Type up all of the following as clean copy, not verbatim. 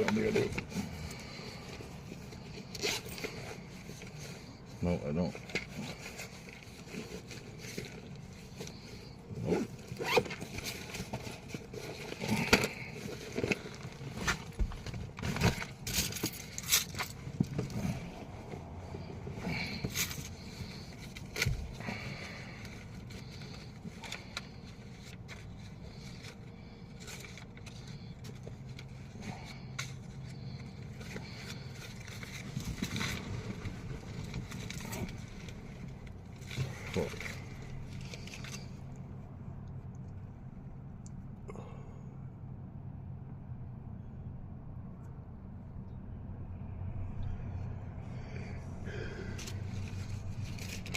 don't think I do. No, I don't. Nope.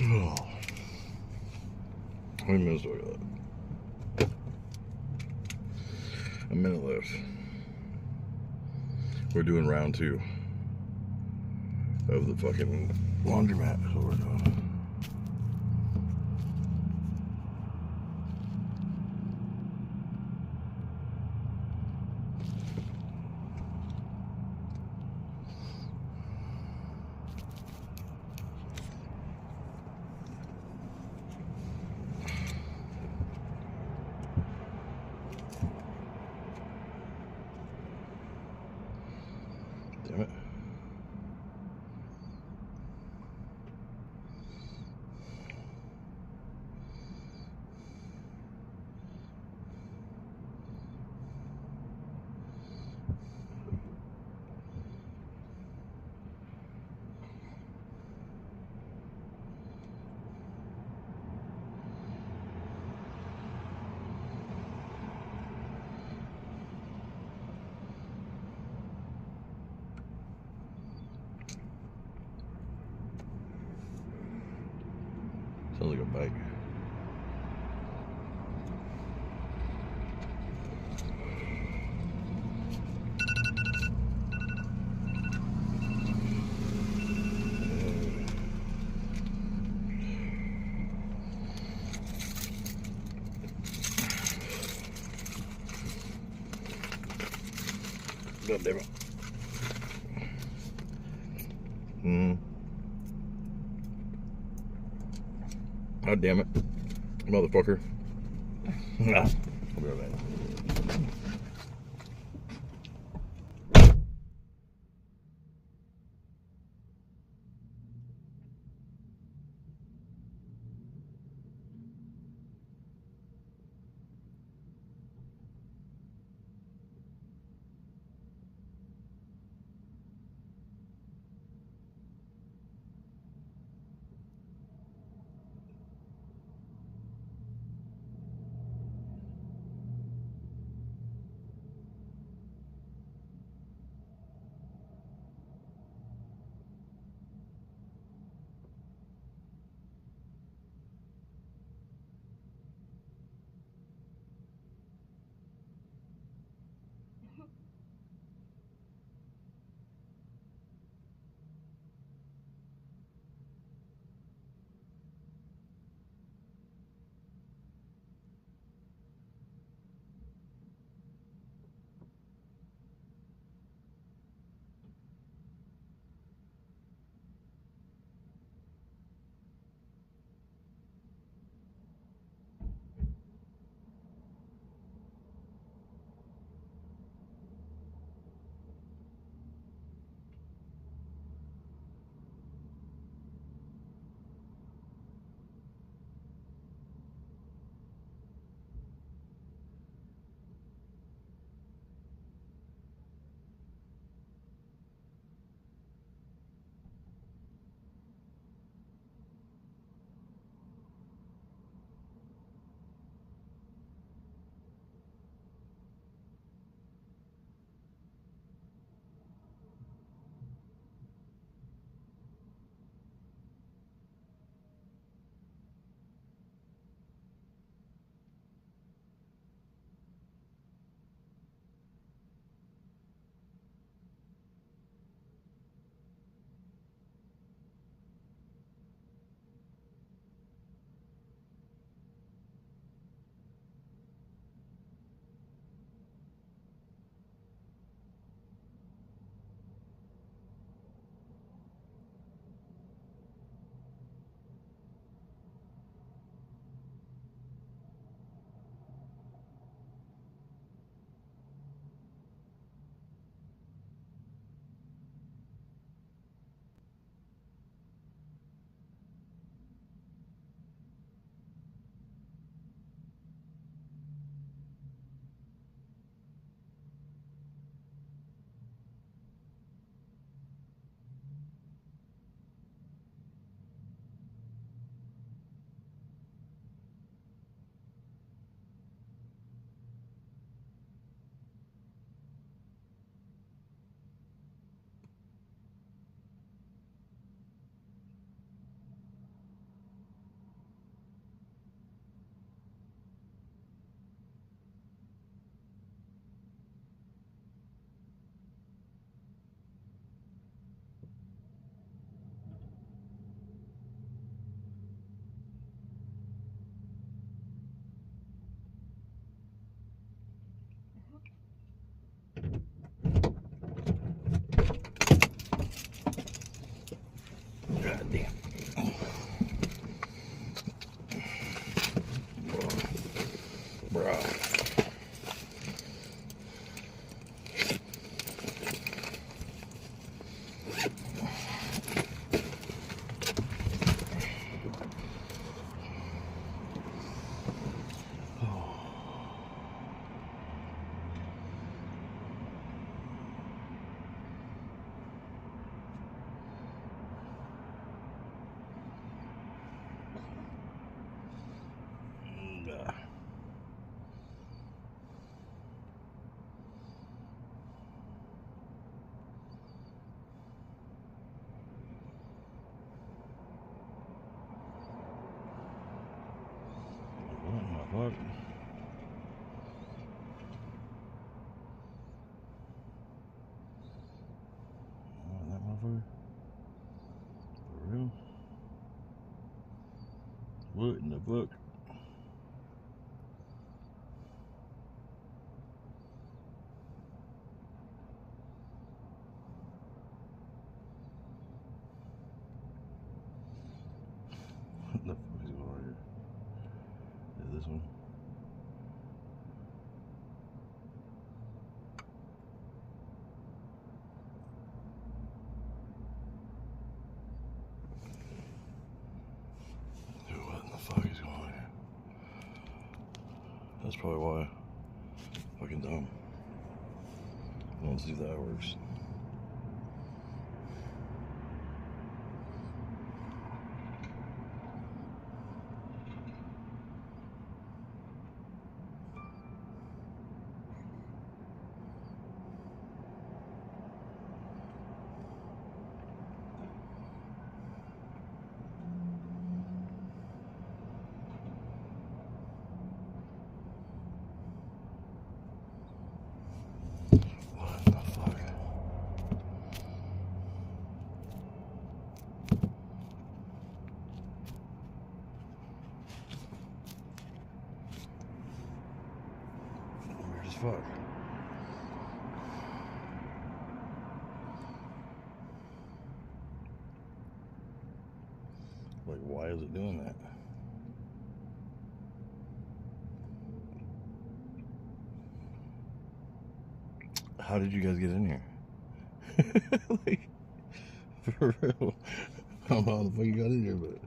Oh. How many minutes do I got? A minute left. We're doing round 2 of the fucking laundromat. That's what we're doing. Damn it. Sounds like a bike. God damn it. God damn it. Motherfucker. I'll be right back. What in the fuck? What the fuck is going on here? Is this one? Dude, what in the fuck is going on here? That's probably why. Fucking dumb. Let's see if that works. What the fuck? Weird as fuck. Like, why is it doing that? How did you guys get in here? Like, for real. I don't know how the fuck you got in here, but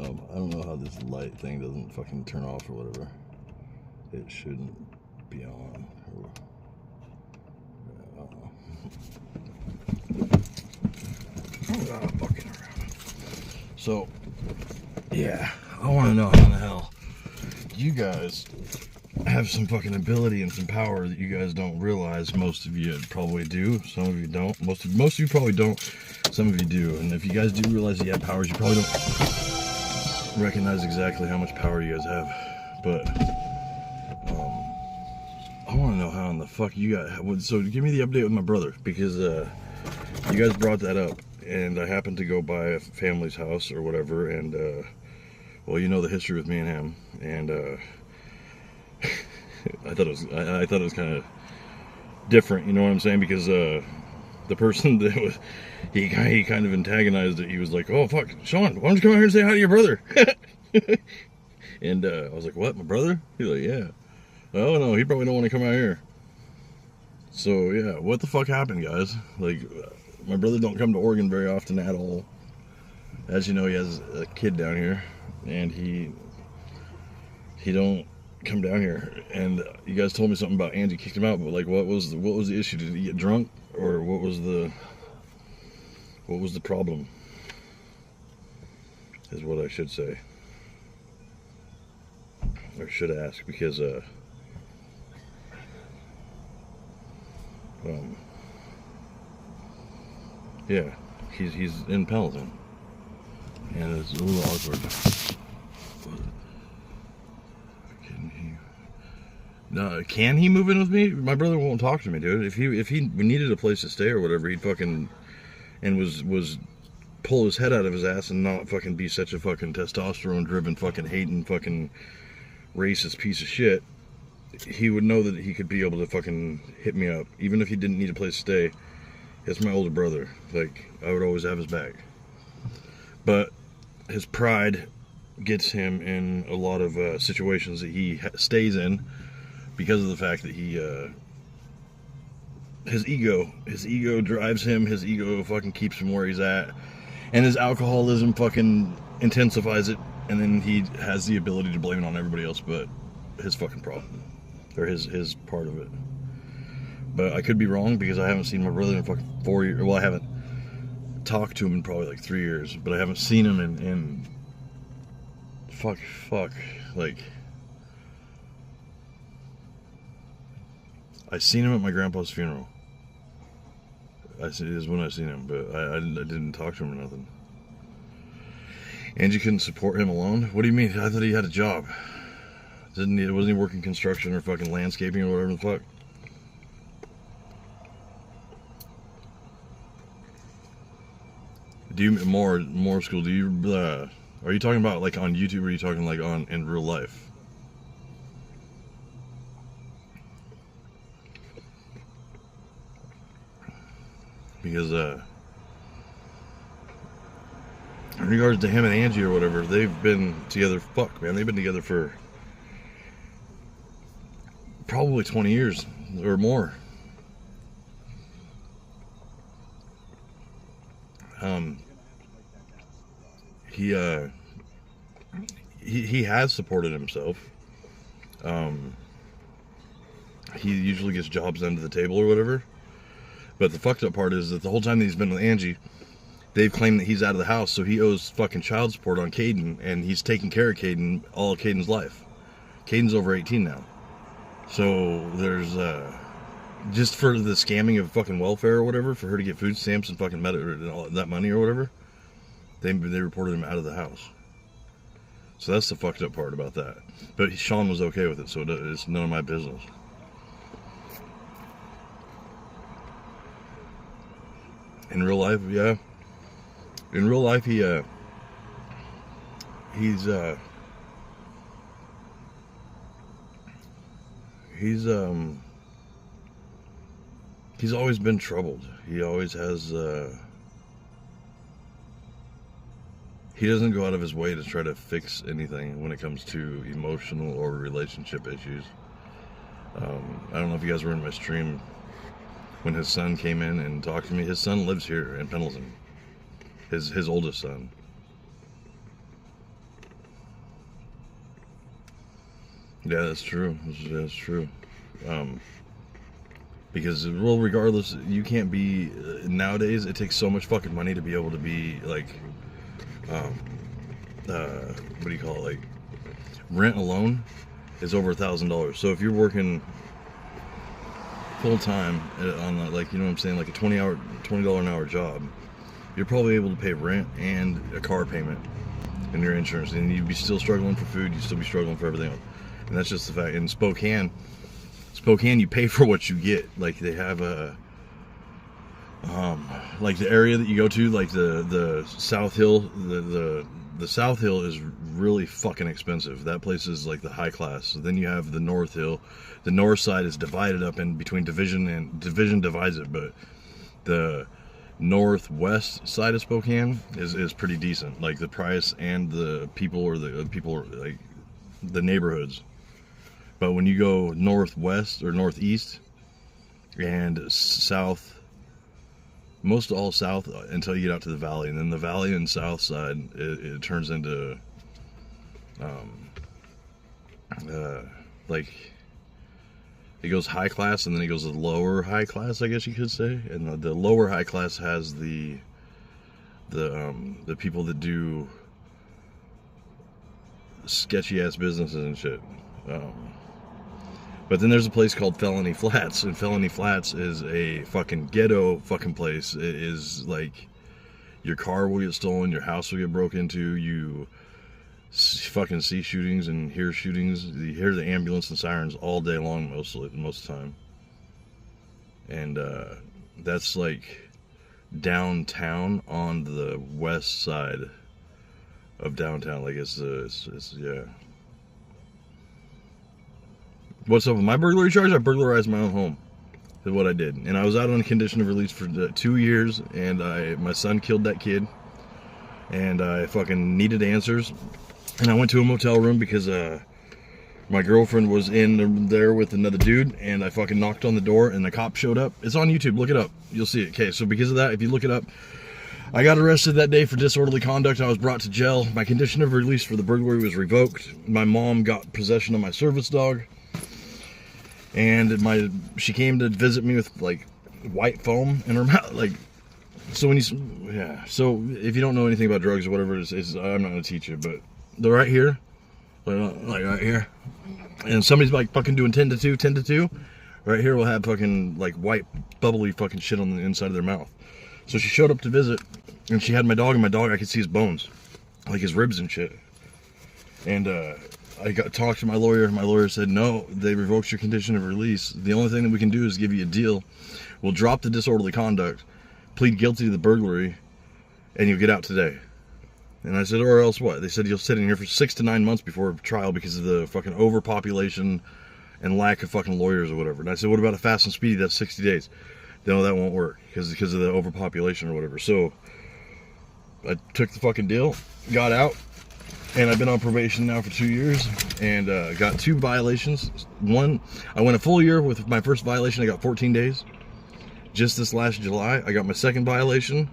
I don't know how this light thing doesn't fucking turn off or whatever. It shouldn't be on. Or, I don't know. Oh, fucking around. So, yeah, I want to know how the hell you guys have some fucking ability and some power that you guys don't realize. Most of you probably do. Some of you don't. Most of you probably don't. Some of you do. And if you guys do realize you have powers, you probably don't recognize exactly how much power you guys have. But I want to know how in the fuck you guys. So give me the update with my brother, because you guys brought that up, and I happened to go by a family's house or whatever, and well, you know the history with me and him, and I thought it was kind of different, you know what I'm saying? Because the person that was he kind of antagonized it. He was like, "Oh fuck, Sean, why don't you come out here and say hi to your brother?" And I was like, "What, my brother?" He's like, "Yeah." Oh no, he probably don't want to come out here. So yeah, what the fuck happened, guys? Like, my brother don't come to Oregon very often at all. As you know, he has a kid down here, and he don't come down here. And you guys told me something about Angie kicked him out, but like, what was the issue? Did he get drunk, or what was the problem? Is what I should say, or should ask, because yeah, he's in Pendleton, and it's a little awkward. Can he move in with me? My brother won't talk to me, dude. If he needed a place to stay or whatever, he'd fucking and was pull his head out of his ass and not fucking be such a fucking testosterone driven fucking hating fucking racist piece of shit. He would know that he could be able to fucking hit me up, even if he didn't need a place to stay. It's my older brother. Like, I would always have his back. But his pride gets him in a lot of situations that he stays in, because of the fact that he his ego drives him. His ego fucking keeps him where he's at, and his alcoholism fucking intensifies it, and then he has the ability to blame it on everybody else but his fucking problem, or his part of it. But I could be wrong, because I haven't seen my brother in fucking 4 years. Well, I haven't talked to him in probably like 3 years, but I haven't seen him in fuck like, I seen him at my grandpa's funeral. Is when I seen him, but I didn't talk to him or nothing. Angie couldn't support him alone? What do you mean? I thought he had a job. Wasn't he working construction or fucking landscaping or whatever the fuck? Do you more school? Are Are you talking about like on YouTube, or are you talking like on in real life? Because in regards to him and Angie or whatever, they've been together. Fuck, man, they've been together for probably 20 years or more. He has supported himself. He usually gets jobs under the table or whatever. But the fucked up part is that the whole time that he's been with Angie, they've claimed that he's out of the house, so he owes fucking child support on Caden, and he's taking care of Caden all of Caden's life. Caden's over 18 now. So there's just for the scamming of fucking welfare or whatever, for her to get food stamps and fucking all that money or whatever, they reported him out of the house. So that's the fucked up part about that. But Sean was okay with it, so it's none of my business. In real life, yeah. In real life, he's always been troubled. He always has, he doesn't go out of his way to try to fix anything when it comes to emotional or relationship issues. I don't know if you guys were in my stream when his son came in and talked to me. His son lives here in Pendleton. His oldest son. Yeah, that's true. That's true. Because, well, regardless, you can't be, nowadays, it takes so much fucking money to be able to be, like, what do you call it, like, rent alone is over $1,000. So if you're working full time on, like, you know what I'm saying, like a $20 an hour job, you're probably able to pay rent and a car payment and your insurance, and you'd be still struggling for food, you'd still be struggling for everything else. And that's just the fact. In Spokane, you pay for what you get. Like, they have a like the area that you go to, like the South Hill, the South Hill is really fucking expensive. That place is like the high class. So then you have the North Hill. The north side is divided up in between division, and division divides it, but the northwest side of Spokane is pretty decent. Like the price and the people, or the people, like the neighborhoods. But when you go northwest or northeast and south, most all south until you get out to the valley, and then the valley and south side, it turns into like, it goes high class, and then it goes to lower high class, I guess you could say. And the lower high class has the people that do sketchy ass businesses and shit. But then there's a place called Felony Flats, and Felony Flats is a fucking ghetto fucking place. It is like, your car will get stolen, your house will get broke into, you fucking see shootings and hear shootings. You hear the ambulance and sirens all day long most of the time. And that's like downtown on the west side of downtown. Like it's yeah. What's up with my burglary charge? I burglarized my own home, is what I did. And I was out on condition of release for 2 years, and my son killed that kid, and I fucking needed answers. And I went to a motel room because my girlfriend was in there with another dude, and I fucking knocked on the door, and the cop showed up. It's on YouTube, look it up, you'll see it. Okay, so because of that, if you look it up, I got arrested that day for disorderly conduct. I was brought to jail. My condition of release for the burglary was revoked. My mom got possession of my service dog. And she came to visit me with like white foam in her mouth, like, so when so if you don't know anything about drugs or whatever it is, I'm not gonna teach you, but they're right here, like right here, and somebody's like fucking doing 10 to 2, right here will have fucking like white bubbly fucking shit on the inside of their mouth. So she showed up to visit, and she had my dog, and my dog, I could see his bones, like his ribs and shit, and I talked to my lawyer, and my lawyer said, no, they revoked your condition of release. The only thing that we can do is give you a deal. We'll drop the disorderly conduct, plead guilty to the burglary, and you'll get out today. And I said, or else what? They said, you'll sit in here for 6 to 9 months before trial because of the fucking overpopulation and lack of fucking lawyers or whatever. And I said, what about a fast and speedy? That's 60 days. No, that won't work because of the overpopulation or whatever. So I took the fucking deal, got out, and I've been on probation now for 2 years and got 2 violations. One, I went a full year with my first violation. I got 14 days. Just this last July, I got my second violation,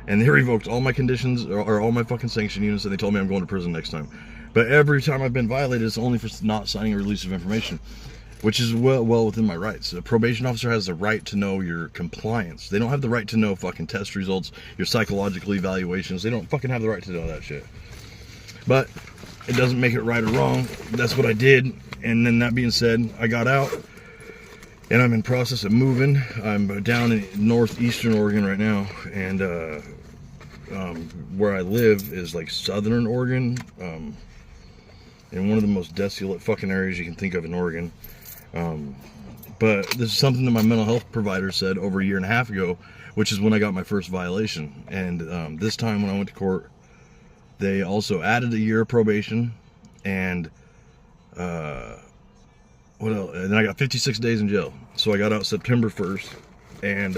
and they revoked all my conditions or all my fucking sanction units, and they told me I'm going to prison next time. But every time I've been violated, it's only for not signing a release of information, which is well within my rights. A probation officer has the right to know your compliance. They don't have the right to know fucking test results, your psychological evaluations. They don't fucking have the right to know that shit. But it doesn't make it right or wrong. That's what I did. And then that being said, I got out and I'm in process of moving. I'm down in northeastern Oregon right now, and where I live is like southern Oregon, in one of the most desolate fucking areas you can think of in Oregon. But this is something that my mental health provider said over 1.5 years ago, which is when I got my first violation. And this time when I went to court, they also added a year of probation, and what else? And then I got 56 days in jail. So I got out September 1st, and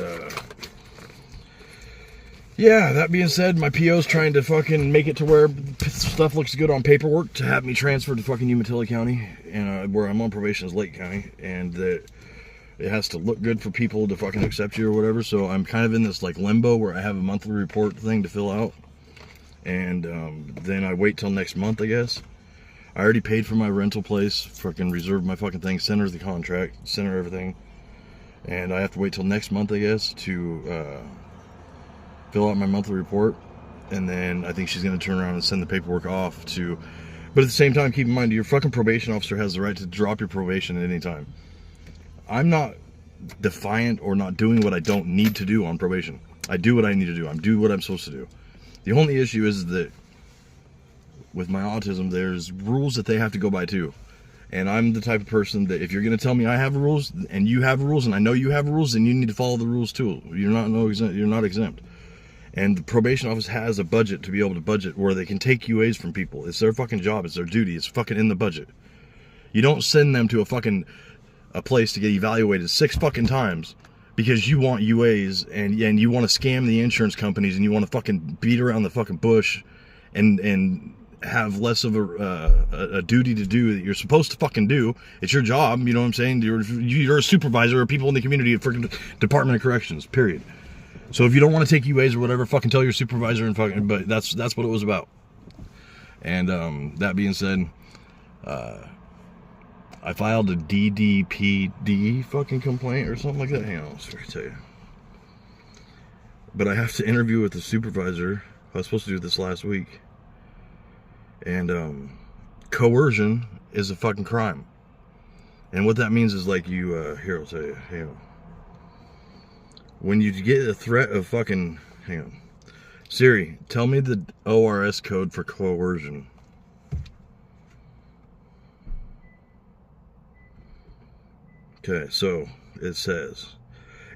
yeah, that being said, my PO's trying to fucking make it to where stuff looks good on paperwork to have me transferred to fucking Umatilla County, and where I'm on probation is Lake County, and that it has to look good for people to fucking accept you or whatever. So I'm kind of in this like limbo where I have a monthly report thing to fill out, and then I wait till next month, I guess. I already paid for my rental place, fucking reserved my fucking thing, sent her the contract, sent her everything, and I have to wait till next month, I guess, to fill out my monthly report. And then I think she's going to turn around and send the paperwork off to, but at the same time, keep in mind, your fucking probation officer has the right to drop your probation at any time. I'm not defiant or not doing what I don't need to do on probation. I do what I need to do. I'm doing what I'm supposed to do. The only issue is that with my autism, there's rules that they have to go by too. And I'm the type of person that if you're going to tell me I have rules and you have rules and I know you have rules, then you need to follow the rules too. You're not exempt. And the probation office has a budget to be able to budget where they can take UAs from people. It's their fucking job. It's their duty. It's fucking in the budget. You don't send them to a place to get evaluated 6 fucking times because you want UAs and you want to scam the insurance companies and you want to fucking beat around the fucking bush and have less of a duty to do that you're supposed to fucking do. It's your job, you know what I'm saying? You're a supervisor of people in the community at freaking Department of Corrections, period. So if you don't want to take UAs or whatever, fucking tell your supervisor and fucking, but that's what it was about. And that being said, I filed a DDPD fucking complaint or something like that. Hang on, I'll tell you. But I have to interview with the supervisor. I was supposed to do this last week. And coercion is a fucking crime. And what that means is like you, here I'll tell you, hang on. When you get a threat of fucking, hang on. Siri, tell me the ORS code for coercion. Okay, so it says,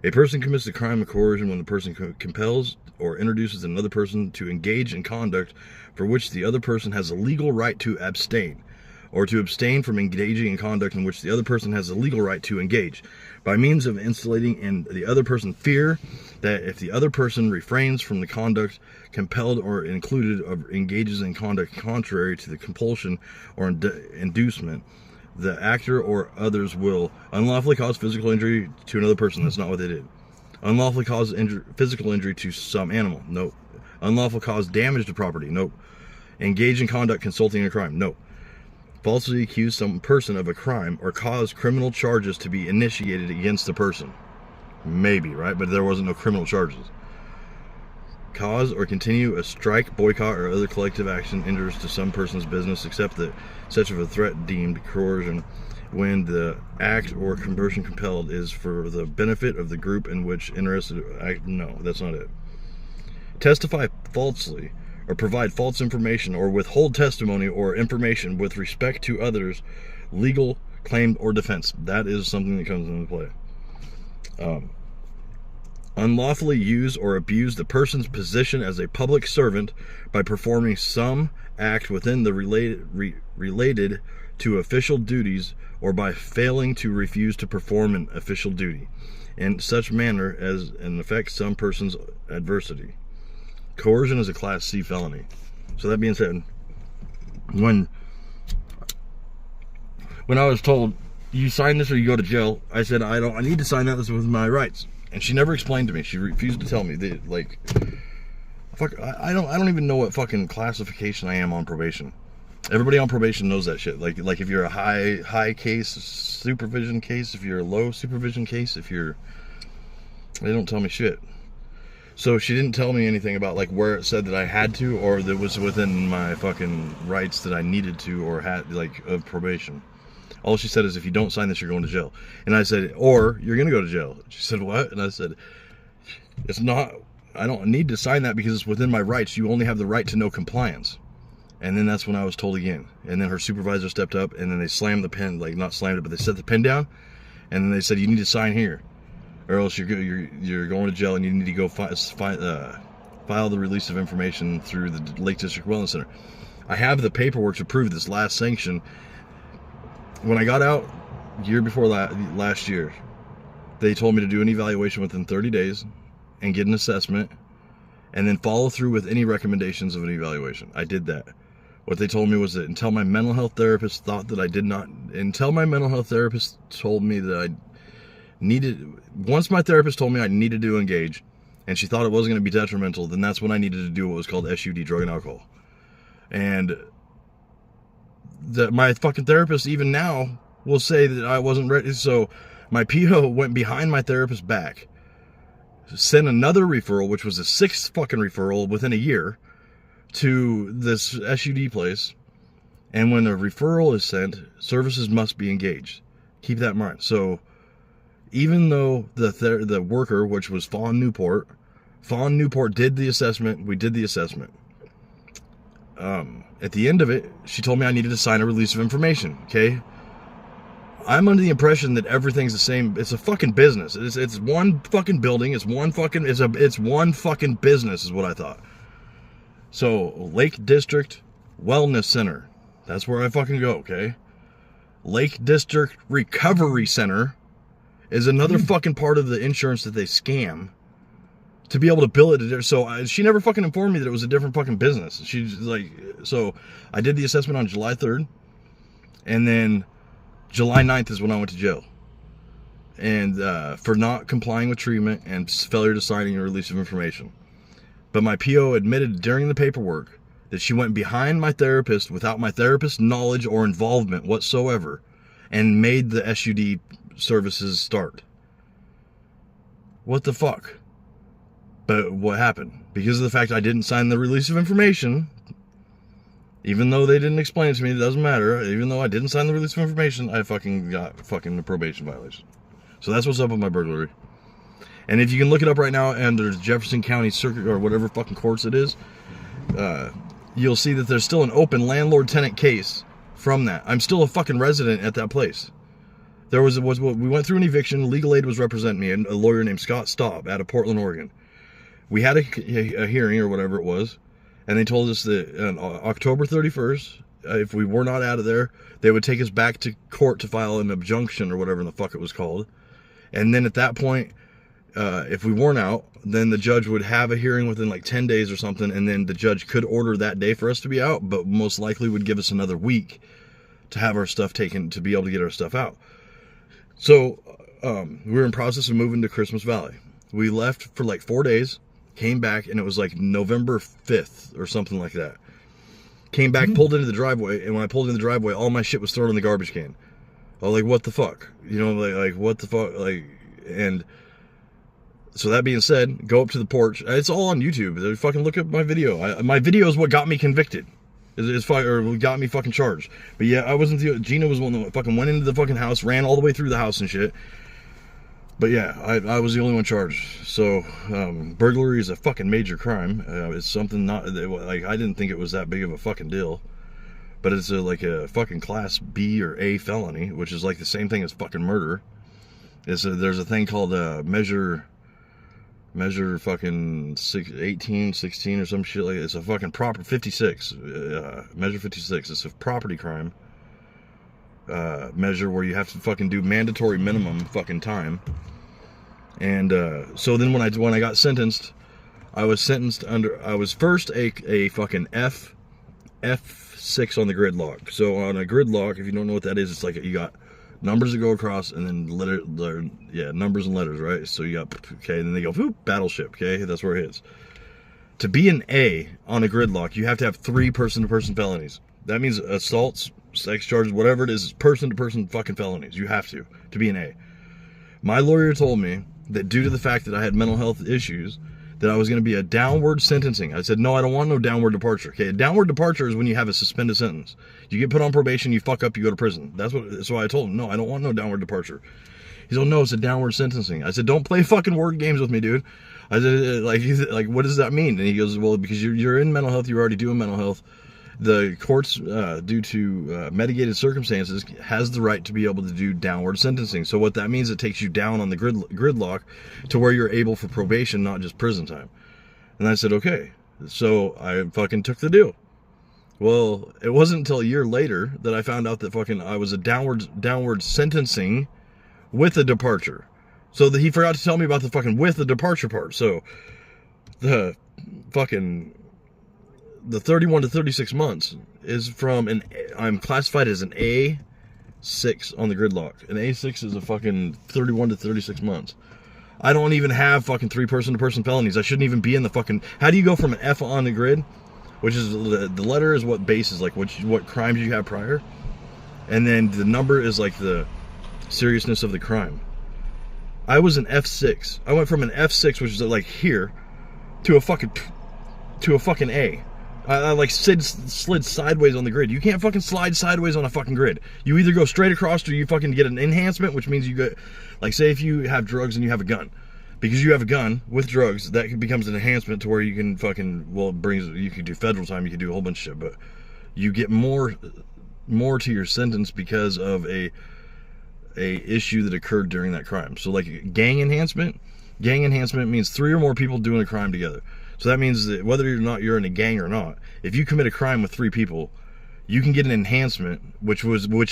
a person commits the crime of coercion when the person compels or introduces another person to engage in conduct for which the other person has a legal right to abstain, or to abstain from engaging in conduct in which the other person has a legal right to engage, by means of instilling in the other person fear that if the other person refrains from the conduct compelled or included or engages in conduct contrary to the compulsion or inducement, the actor or others will unlawfully cause physical injury to another person. That's not what they did. Unlawfully cause physical injury to some animal. Nope. Unlawful cause damage to property. Nope. Engage in conduct consulting a crime. Nope. Falsely accuse some person of a crime or cause criminal charges to be initiated against the person. Maybe, right? But there wasn't no criminal charges. Cause or continue a strike, boycott, or other collective action injures to some person's business, except that such of a threat deemed coercion when the act or conversion compelled is for the benefit of the group in which interested act. No, that's not it. Testify falsely or provide false information or withhold testimony or information with respect to others' legal claim or defense. That is something that comes into play. unlawfully use or abuse the person's position as a public servant by performing some act within the related to official duties, or by failing to refuse to perform an official duty in such manner as and affect some person's adversity. Coercion is a Class C felony. So that being said, when I was told, you sign this or you go to jail, I said, I need to sign that. This with my rights. And she never explained to me. She refused to tell me. I don't even know what fucking classification I am on probation. Everybody on probation knows that shit. Like if you're a high case supervision case, if you're a low supervision case, they don't tell me shit. So she didn't tell me anything about like where it said that I had to, or that was within my fucking rights that I needed to, or had like of probation. All she said is, if you don't sign this, you're going to jail. And I said, or you're going to go to jail. She said, what? And I said, it's not, I don't need to sign that because it's within my rights. You only have the right to no compliance. And then that's when I was told again. And then her supervisor stepped up, and then they slammed the pen, like not slammed it, but they set the pen down. And then they said, you need to sign here, or else you're going to jail, and you need to go file the release of information through the Lake District Wellness Center. I have the paperwork to prove this last sanction. When I got out year before last year, they told me to do an evaluation within 30 days and get an assessment, and then follow through with any recommendations of an evaluation. I did that. What they told me was that until my mental health therapist told me that I needed, once my therapist told me I needed to engage, and she thought it wasn't going to be detrimental, then that's when I needed to do what was called SUD, drug and alcohol. And my fucking therapist even now will say that I wasn't ready. So my PO went behind my therapist's back, sent another referral, which was the 6th fucking referral within a year, to this SUD place. And when a referral is sent, services must be engaged. Keep that in mind. So even though the worker, which was Fawn Newport did the assessment, we did the assessment. At the end of it, she told me I needed to sign a release of information. Okay, I'm under the impression that everything's the same. It's a fucking business. It's one fucking building. It's one fucking business, is what I thought. So Lake District Wellness Center, that's where I fucking go. Okay, Lake District Recovery Center is another fucking part of the insurance that they scam to be able to bill it. So she never fucking informed me that it was a different fucking business. She's like, so I did the assessment on July 3rd, and then July 9th is when I went to jail. And for not complying with treatment and failure to signing a release of information. But my PO admitted during the paperwork that she went behind my therapist without my therapist's knowledge or involvement whatsoever, and made the SUD services start. What the fuck? But what happened? Because of the fact I didn't sign the release of information, even though they didn't explain it to me, it doesn't matter. Even though I didn't sign the release of information, I fucking got fucking a probation violation. So that's what's up with my burglary. And if you can look it up right now under the Jefferson County Circuit, or whatever fucking courts it is, you'll see that there's still an open landlord-tenant case from that. I'm still a fucking resident at that place. We went through an eviction. Legal Aid was representing me, and a lawyer named Scott Staub out of Portland, Oregon. We had a hearing, or whatever it was, and they told us that on October 31st, if we were not out of there, they would take us back to court to file an injunction, or whatever the fuck it was called. And then at that point, if we weren't out, then the judge would have a hearing within like 10 days or something, and then the judge could order that day for us to be out, but most likely would give us another week to have our stuff taken, to be able to get our stuff out. So we were in process of moving to Christmas Valley. We left for like 4 days, came back, and it was like November 5th or something like that. Came back, pulled into the driveway, and when I pulled into the driveway, all my shit was thrown in the garbage can. I was like, what the fuck? You know, like what the fuck? Like, and so that being said, go up to the porch. It's all on YouTube. They fucking look at my video. My video is what got me convicted. Or got me fucking charged. But yeah, I wasn't Gina was the one that fucking went into the fucking house, ran all the way through the house and shit. But yeah, I was the only one charged. So burglary is a fucking major crime. It's something not like, I didn't think it was that big of a fucking deal. But it's like a fucking class B or A felony, which is like the same thing as fucking murder. There's a thing called measure Measure fucking 18, 16 or some shit like that. It's a fucking proper 56. Measure 56. It's a property crime. Measure where you have to fucking do mandatory minimum fucking time. And so then when I got sentenced, I was first a fucking F6 on the gridlock. So on a gridlock, if you don't know what that is, it's like you got numbers that go across and then numbers and letters, right? So you got, okay, and then they go, whoop, battleship, okay? That's where it is. To be an A on a gridlock, you have to have 3 person-to-person felonies. That means assaults, sex charges, whatever it is person-to-person fucking felonies. You have to be an A. My lawyer told me that due to the fact that I had mental health issues, that I was going to be a downward sentencing. I said, no, I don't want no downward departure. Okay, a downward departure is when you have a suspended sentence. You get put on probation, you fuck up, you go to prison. That's why I told him, no, I don't want no downward departure. He's like, no, it's a downward sentencing. I said, don't play fucking word games with me, dude. I said, like, what does that mean? And he goes, well, because you're in mental health, you're already doing mental health. The courts, due to mitigated circumstances, has the right to be able to do downward sentencing. So what that means, it takes you down on the gridlock to where you're able for probation, not just prison time. And I said, okay. So I fucking took the deal. Well, it wasn't until a year later that I found out that fucking I was a downward sentencing with a departure. So that he forgot to tell me about the fucking with the departure part. So the 31 to 36 months is from I'm classified as an A6 on the gridlock. An A6 is a fucking 31 to 36 months. I don't even have fucking 3 person-to-person felonies. I shouldn't even be in the fucking... How do you go from an F on the grid, which is the letter is what base is, like what crimes you have prior, and then the number is like the seriousness of the crime. I was an F6. I went from an F6, which is like here, to a fucking A. I like slid sideways on the grid. You can't fucking slide sideways on a fucking grid. You either go straight across or you fucking get an enhancement, which means you get, like, say if you have drugs and you have a gun. Because you have a gun with drugs, that becomes an enhancement to where you can fucking, well, you can do federal time, you can do a whole bunch of shit, but you get more to your sentence because of a issue that occurred during that crime. So like gang enhancement means 3 or more people doing a crime together. So that means that whether or not you're in a gang or not, if you commit a crime with 3 people, you can get an enhancement, which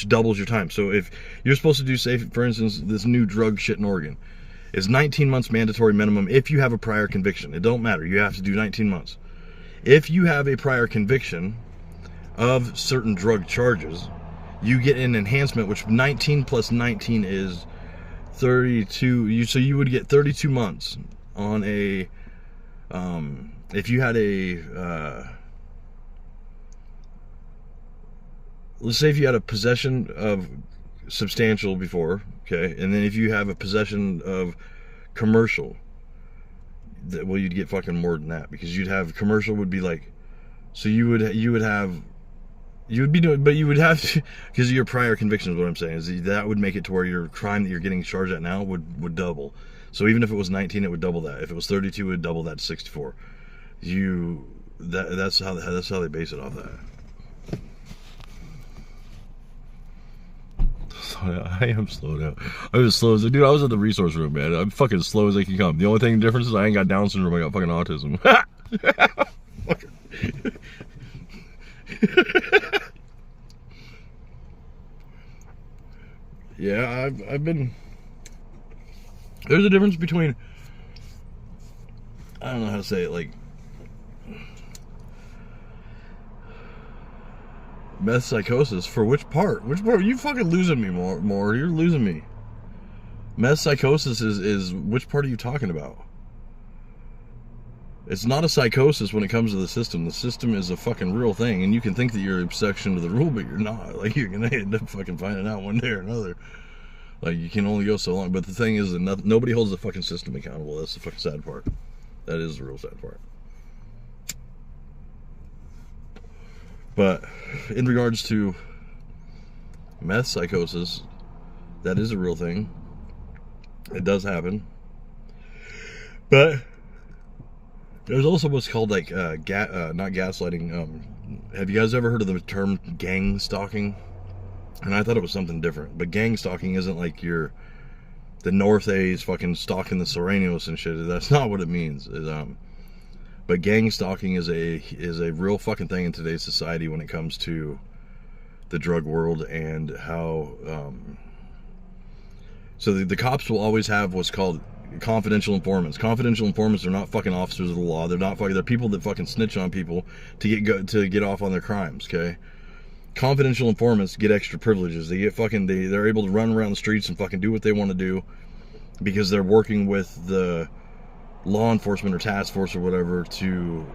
doubles your time. So if you're supposed to do, say, for instance, this new drug shit in Oregon, is 19 months mandatory minimum if you have a prior conviction. It don't matter. You have to do 19 months. If you have a prior conviction of certain drug charges, you get an enhancement, which 19 plus 19 is 32. So you would get 32 months on a... if you had let's say if you had a possession of substantial before, okay, and then if you have a possession of commercial, well, you'd get fucking more than that, because you'd have commercial would be like, so you would be doing, but you would have to, because of your prior convictions, what I'm saying is that would make it to where your crime that you're getting charged at now would double. So even if it was 19, it would double that. If it was 32, it would double that to 64. That's how they base it off that. I am slowed out. I was slow as dude. I was at the resource room, man. I'm fucking slow as they can come. The only thing difference is I ain't got Down syndrome. I got fucking autism. Yeah, I've been. There's a difference between, I don't know how to say it, like, meth psychosis. For which part? Which part? You fucking losing me more. You're losing me. Meth psychosis is which part are you talking about? It's not a psychosis when it comes to the system. The system is a fucking real thing, and you can think that you're an exception to the rule, but you're not. Like, you're gonna end up fucking finding out one day or another. Like, you can only go so long. But the thing is that nobody holds the fucking system accountable. That's the fucking sad part. That is the real sad part. But in regards to meth psychosis, that is a real thing. It does happen. But there's also what's called, like, not gaslighting. Have you guys ever heard of the term gang stalking? And I thought it was something different. But gang stalking isn't like you're the North A's fucking stalking the Serranos and shit. That's not what it means. But gang stalking is a real fucking thing in today's society when it comes to the drug world and how. So the cops will always have what's called confidential informants. Confidential informants are not fucking officers of the law. They're not fucking. They're people that fucking snitch on people to get off on their crimes. Okay. Confidential informants get extra privileges. They get fucking. They're able to run around the streets and fucking do what they want to do because they're working with the law enforcement or task force or whatever to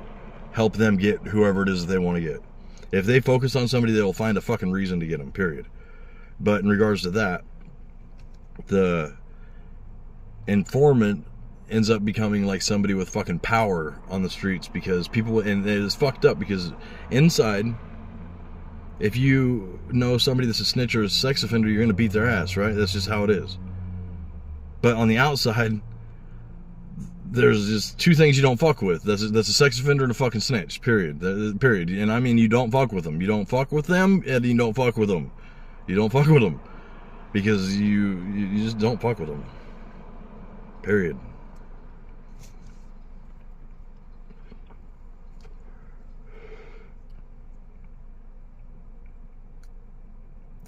help them get whoever it is they want to get. If they focus on somebody, they'll find a fucking reason to get them, period. But in regards to that, the informant ends up becoming like somebody with fucking power on the streets because people, and it is fucked up because inside, if you know somebody that's a snitch or a sex offender, you're going to beat their ass, right? That's just how it is. But on the outside, there's just two things you don't fuck with. That's a sex offender and a fucking snitch, period. Period. And I mean, you don't fuck with them. You don't fuck with them, and you don't fuck with them. You don't fuck with them. Because you just don't fuck with them. Period.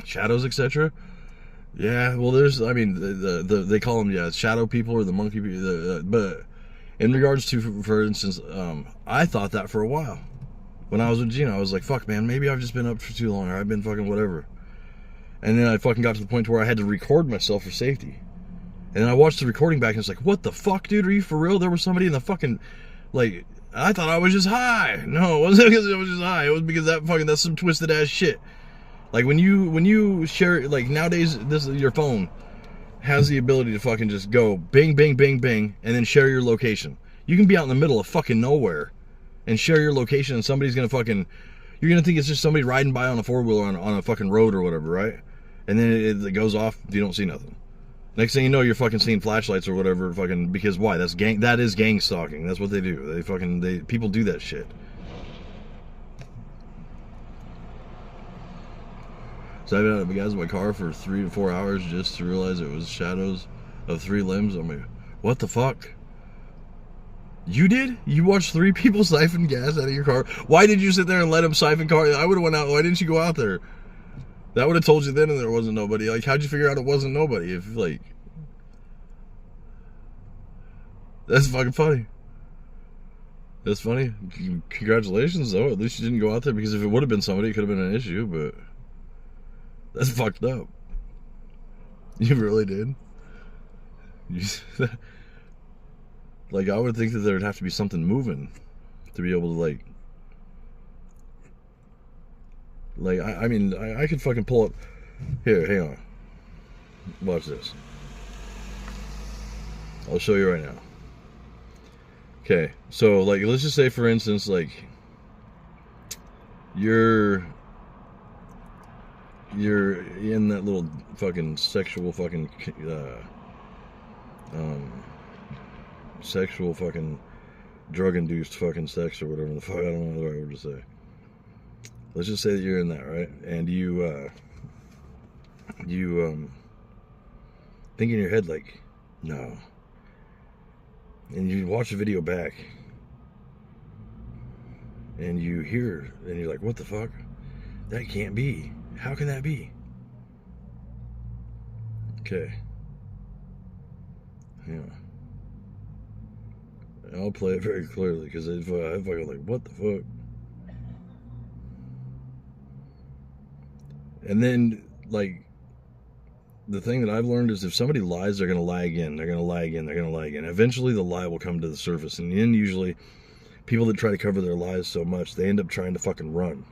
Shadows, etc. Yeah, well, there's, I mean, they call them, shadow people or the monkey people. But in regards to, for instance, I thought that for a while. When I was with Gina, I was like, fuck, man, maybe I've just been up for too long, or I've been fucking whatever. And then I fucking got to the point where I had to record myself for safety. And then I watched the recording back and it's like, what the fuck, dude? Are you for real? There was somebody in the fucking, like, I thought I was just high. No, it wasn't because I was just high. It was because that's some twisted ass shit. Like when you share, like nowadays, your phone has the ability to fucking just go bing, bing, bing, bing, and then share your location. You can be out in the middle of fucking nowhere and share your location and somebody's gonna fucking, you're gonna think it's just somebody riding by on a four-wheeler on a fucking road or whatever, right? And then it goes off, you don't see nothing. Next thing you know, you're fucking seeing flashlights or whatever, fucking, because why? That is gang stalking. That's what they do. People do that shit. So I've been out of guys in my car for 3 to 4 hours just to realize it was shadows of 3 limbs. I'm like, what the fuck? You did? You watched 3 people siphon gas out of your car? Why did you sit there and let them siphon car? I would have went out. Why didn't you go out there? That would have told you then and there wasn't nobody. Like, how'd you figure out it wasn't nobody? If, like... That's fucking funny. That's funny. Congratulations, though. At least you didn't go out there, because if it would have been somebody, it could have been an issue, but... That's fucked up. You really did? Like, I would think that there'd have to be something moving to be able to, like... Like, I mean, I could fucking pull up... Here, hang on. Watch this. I'll show you right now. Okay, so, like, let's just say, for instance, like... You're in that little fucking sexual fucking... sexual fucking drug-induced fucking sex or whatever the fuck, I don't know the right word to say. Let's just say that you're in that, right? And you think in your head like, no. And you watch the video back and you hear and you're like, what the fuck? That can't be. How can that be? Okay. Yeah. I'll play it very clearly because I fucking like, what the fuck? And then, like, the thing that I've learned is if somebody lies, they're going to lie again. They're going to lie again. They're going to lie again. Eventually, the lie will come to the surface. And then usually, people that try to cover their lies so much, they end up trying to fucking run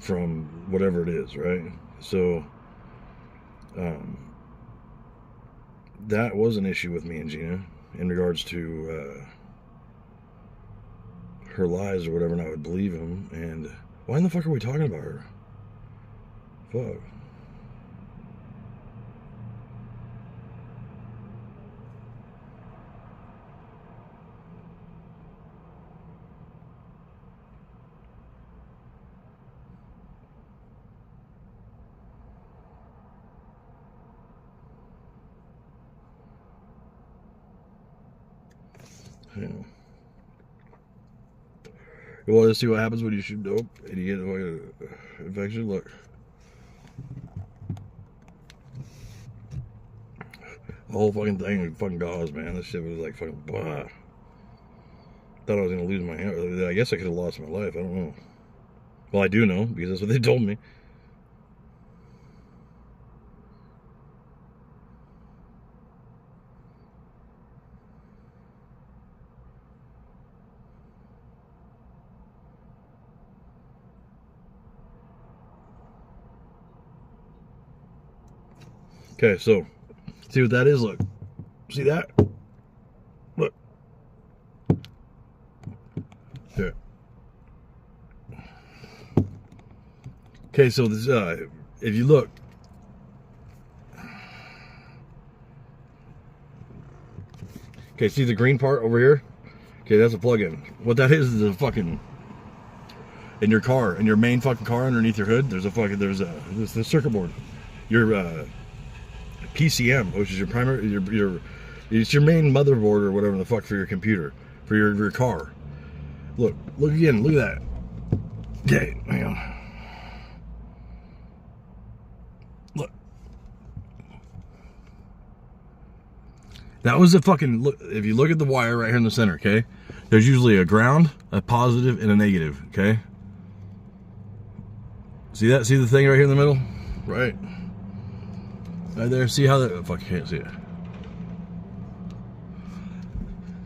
from whatever it is, right? So, that was an issue with me and Gina in regards to her lies or whatever, and I would believe them. And why in the fuck are we talking about her? Fuck. You know. You want to see what happens when you shoot dope and you get an infection? Look. The whole fucking thing fucking gauze, man. This shit was like fucking blah. Thought I was gonna lose my hand. I guess I could have lost my life. I don't know. Well, I do know because that's what they told me. Okay, so see what that is? Look. See that? Look. Here. Okay, so this if you look. Okay, see the green part over here? Okay, that's a plug-in. What that is a fucking in your car, in your main fucking car underneath your hood, there's the circuit board. Your PCM, which is your primary, it's your main motherboard or whatever the fuck for your computer, for your car. Look again, look at that. Okay, hang on. Look. That was the fucking, look, if you look at the wire right here in the center, okay? There's usually a ground, a positive, and a negative, okay? See that? See the thing right here in the middle? Right. Right there, see how that, oh, fuck, I can't see it.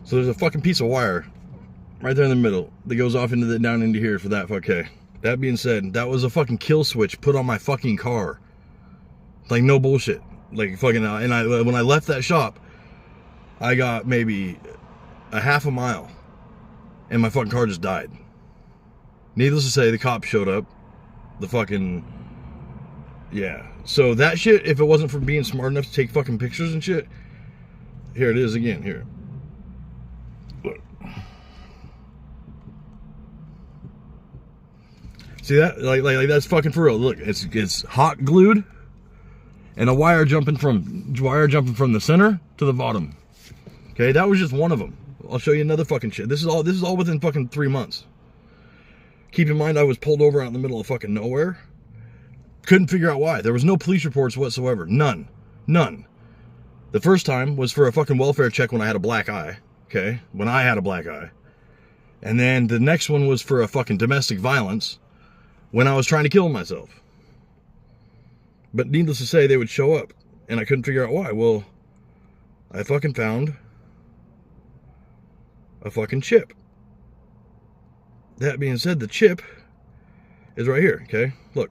So there's a fucking piece of wire right there in the middle that goes off into the, down into here for that, okay. That being said, that was a fucking kill switch put on my fucking car. Like, no bullshit. Like, fucking, and when I left that shop, I got maybe a half a mile, and my fucking car just died. Needless to say, the cops showed up. The fucking, yeah. So that shit, if it wasn't for being smart enough to take fucking pictures and shit, here it is again, here. Look. See that? Like that's fucking for real. Look, it's hot glued, and a wire jumping from the center to the bottom. Okay, that was just one of them. I'll show you another fucking shit. This is all within fucking 3 months. Keep in mind, I was pulled over out in the middle of fucking nowhere. Couldn't figure out why. There was no police reports whatsoever. None. The first time was for a fucking welfare check when I had a black eye. Okay? When I had a black eye. And then the next one was for a fucking domestic violence when I was trying to kill myself. But needless to say, they would show up. And I couldn't figure out why. Well, I fucking found a fucking chip. That being said, the chip is right here. Okay? Look.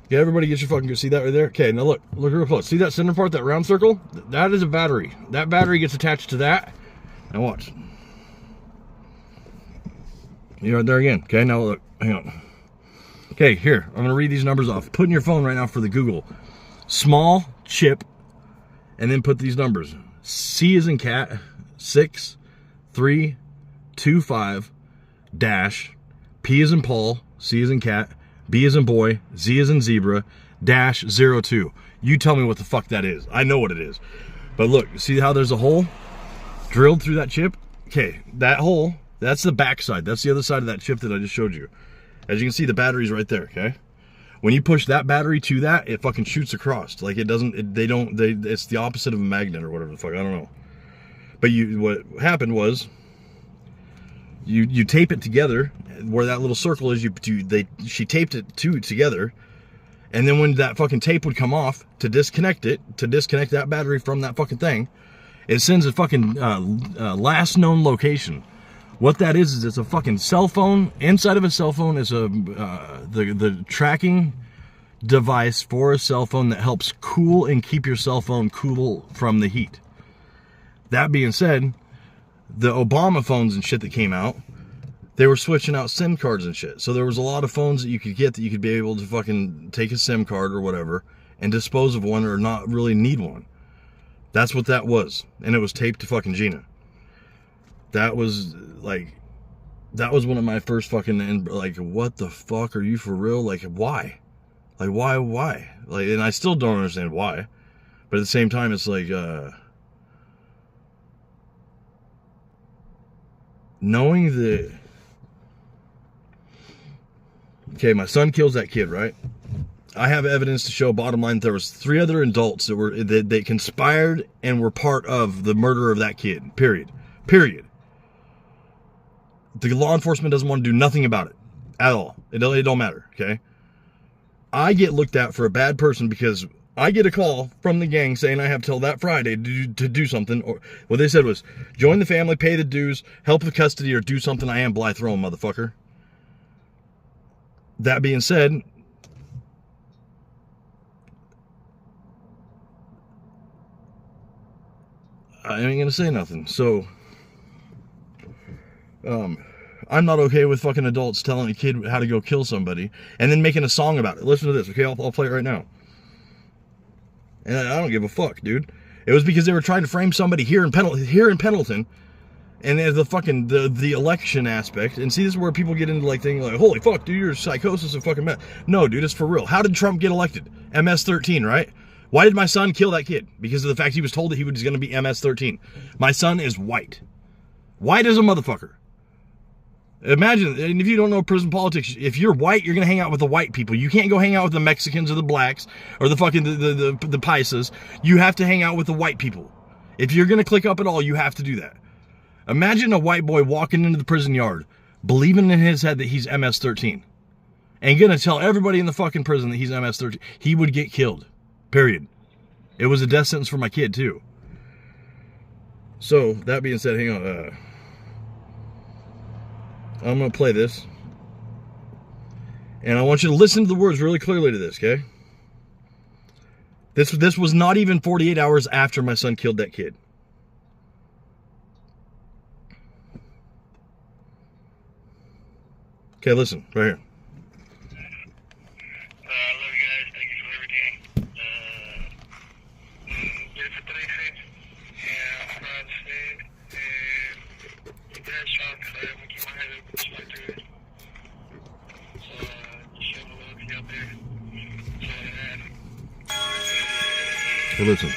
Yeah, everybody get your fucking, see that right there? Okay, now look real close. See that center part, that round circle? That is a battery. That battery gets attached to that. Now watch. You're right there again. Okay, now look, hang on. Okay, here, I'm gonna read these numbers off. Put in your phone right now for the Google. Small chip, and then put these numbers. C as in cat, 6325 dash, P as in Paul, C as in cat, B as in boy, Z as in zebra, dash 02. You tell me what the fuck that is. I know what it is. But look, see how there's a hole drilled through that chip? Okay, that hole, that's the back side. That's the other side of that chip that I just showed you. As you can see, the battery's right there, okay? When you push that battery to that, it fucking shoots across. Like it doesn't, it's the opposite of a magnet or whatever the fuck, I don't know. But what happened was, you tape it together where that little circle is. She taped it together, and then when that fucking tape would come off to disconnect that battery from that fucking thing, it sends a fucking last known location. What that is it's a fucking cell phone. Inside of a cell phone is the tracking device for a cell phone that helps cool and keep your cell phone cool from the heat. That being said, the Obama phones and shit that came out, they were switching out SIM cards and shit. So there was a lot of phones that you could get that you could be able to fucking take a SIM card or whatever and dispose of one or not really need one. That's what that was. And it was taped to fucking Gina. That was one of my first fucking, like, what the fuck, are you for real? Like, why? Like, why? Like, and I still don't understand why. But at the same time, it's like, knowing that, okay, my son kills that kid, right? I have evidence to show, bottom line, there was 3 other adults that conspired and were part of the murder of that kid. Period. The law enforcement doesn't want to do nothing about it at all. It don't matter, okay? I get looked at for a bad person because I get a call from the gang saying I have till that Friday to do something. Or what they said was, join the family, pay the dues, help with custody, or do something. I am Blythe Rome, motherfucker. That being said, I ain't gonna say nothing. So, I'm not okay with fucking adults telling a kid how to go kill somebody and then making a song about it. Listen to this, okay? I'll play it right now. And I don't give a fuck, dude. It was because they were trying to frame somebody here in Pendleton, and there's the fucking the election aspect. And see, this is where people get into like things like, holy fuck, dude, you're psychosis and fucking mess. No, dude, it's for real. How did Trump get elected? MS-13, right? Why did my son kill that kid? Because of the fact he was told that he was going to be MS-13. My son is white. White as a motherfucker. Imagine, and if you don't know prison politics, if you're white, you're going to hang out with the white people. You can't go hang out with the Mexicans or the blacks or the fucking the Paisas. You have to hang out with the white people. If you're going to click up at all, you have to do that. Imagine a white boy walking into the prison yard, believing in his head that he's MS-13, and going to tell everybody in the fucking prison that he's MS-13. He would get killed. Period. It was a death sentence for my kid, too. So, that being said, hang on. I'm going to play this. And I want you to listen to the words really clearly to this, okay? This was not even 48 hours after my son killed that kid. Okay, listen, right here. I love you guys. Thank you for everything. Get it for 36. And I'm proud to say it. And you guys trying to I'm going to keep my head up. Just like to it. So, just show the loyalty out there. So, Okay, listen.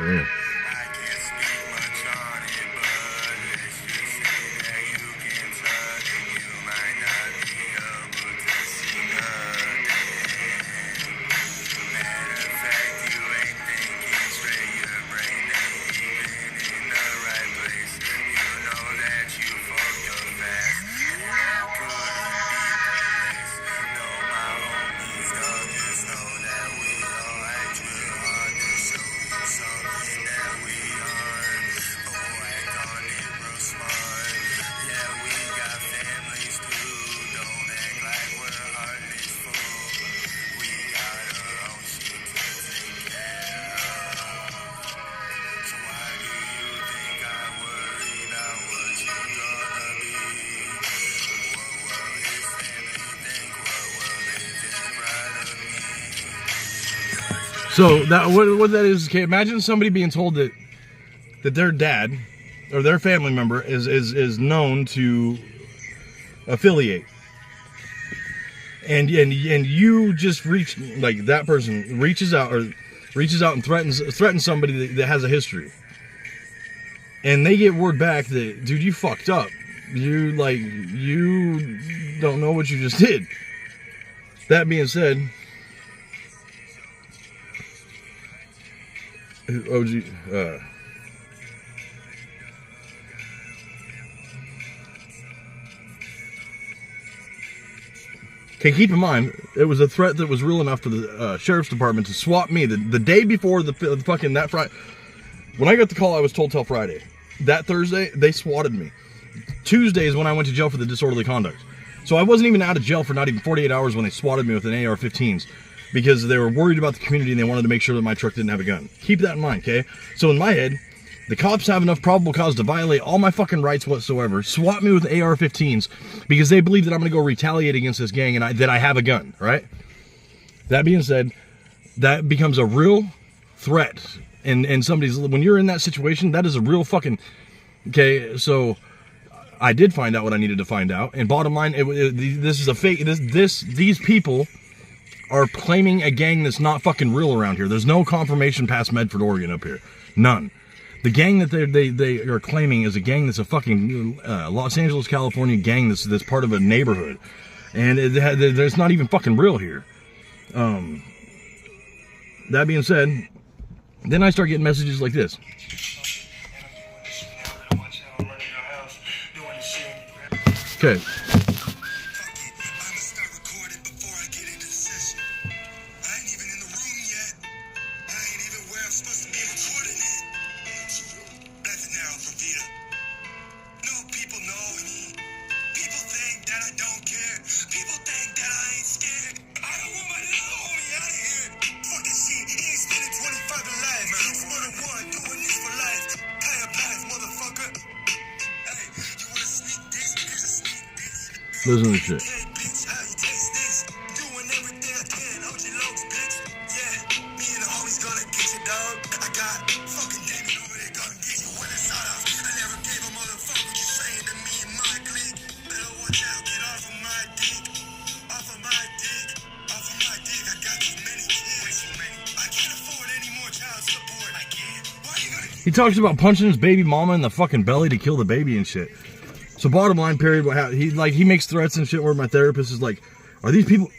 Yeah. So that what that is, okay, imagine somebody being told that their dad or their family member is known to affiliate. And you just reach, like, that person reaches out and threatens somebody that has a history. And they get word back that, dude, you fucked up. You don't know what you just did. That being said, OG, okay, keep in mind, it was a threat that was real enough for the sheriff's department to swap me the day before the fucking that Friday. When I got the call, I was told till Friday. That Thursday, they swatted me. Tuesday is when I went to jail for the disorderly conduct. So I wasn't even out of jail for not even 48 hours when they swatted me with an AR-15s because they were worried about the community and they wanted to make sure that my truck didn't have a gun. Keep that in mind, okay? So in my head, the cops have enough probable cause to violate all my fucking rights whatsoever, swat me with AR-15s because they believe that I'm going to go retaliate against this gang and that I have a gun, right? That being said, that becomes a real threat. And when you're in that situation, that is a real fucking, okay, so I did find out what I needed to find out. And bottom line, this is a fake, these people are claiming a gang that's not fucking real around here. There's no confirmation past Medford, Oregon up here. None. The gang that they are claiming is a gang that's a fucking Los Angeles, California gang that's part of a neighborhood. And there's not even fucking real here. That being said, then I start getting messages like this. Okay. Listen to this shit. He talks about punching his baby mama in the fucking belly to kill the baby and shit. So bottom line, period, he makes threats and shit where my therapist is like, are these people...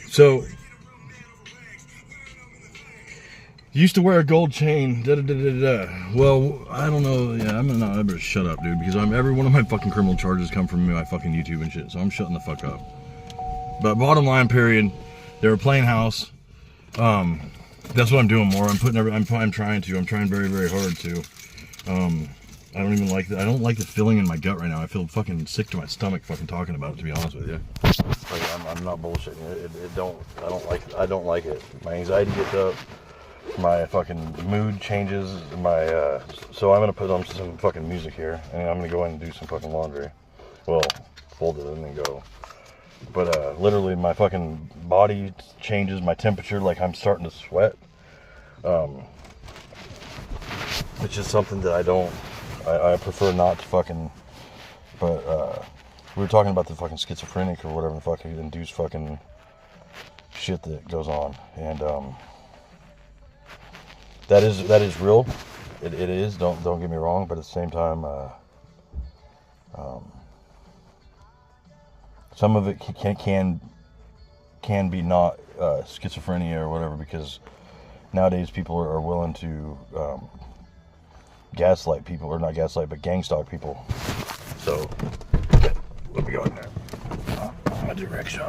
So, used to wear a gold chain, Well, I don't know, yeah, I better shut up, dude, because every one of my fucking criminal charges come from my fucking YouTube and shit, so I'm shutting the fuck up. But bottom line, period, they were playing house. That's what I'm doing more. I'm trying very, very hard to. I don't even like I don't like the feeling in my gut right now. I feel fucking sick to my stomach fucking talking about it, to be honest with you. Like, I'm not bullshitting. I don't like it. My anxiety gets up. My fucking mood changes. So I'm gonna put on some fucking music here, and I'm gonna go in and do some fucking laundry. Well, fold it and then go. But literally, my fucking body changes. My temperature, like I'm starting to sweat. It's just something that I prefer not to fucking, but we were talking about the fucking schizophrenic or whatever the fuck induced fucking shit that goes on, and that is real. It is. Don't get me wrong, but at the same time, some of it can be not schizophrenia or whatever, because nowadays people are willing to gaslight people, or not gaslight, but gang stalk people. So, let me go in there. My direction.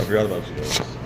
forgot about you guys.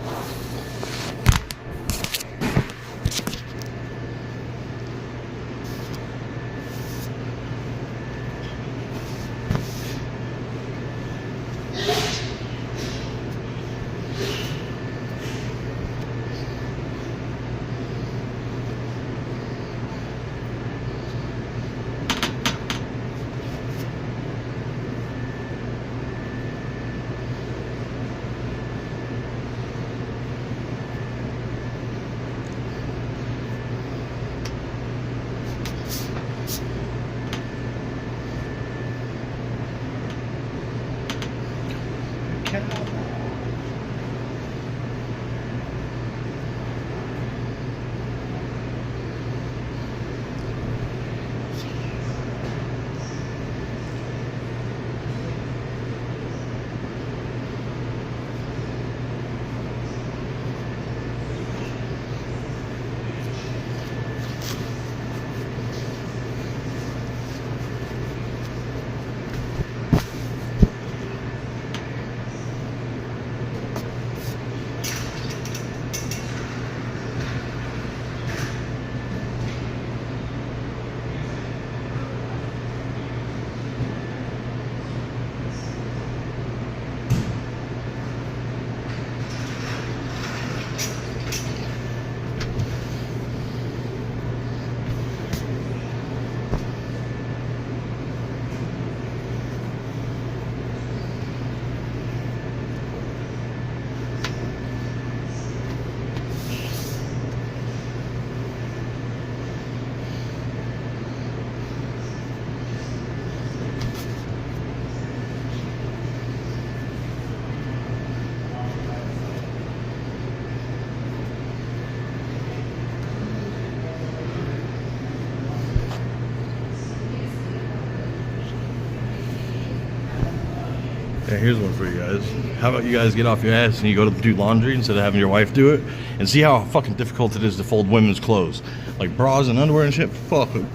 Yeah, here's one for you guys. How about you guys get off your ass and you go to do laundry instead of having your wife do it, and see how fucking difficult it is to fold women's clothes, like bras and underwear and shit. Fuck it.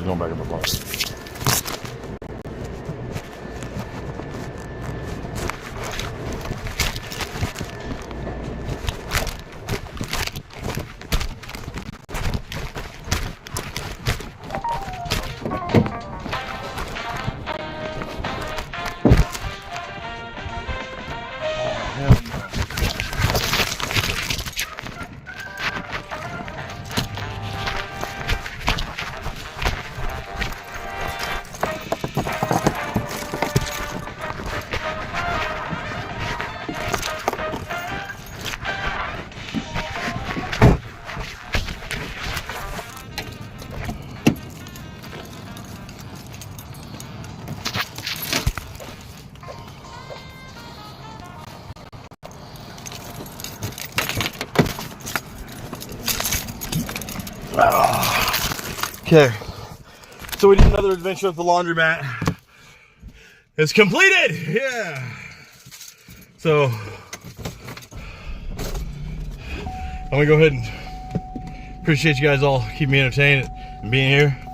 going back in the car. Okay, so we did another adventure at the laundromat. It's completed! Yeah! So, I'm gonna go ahead and appreciate you guys all keeping me entertained and being here.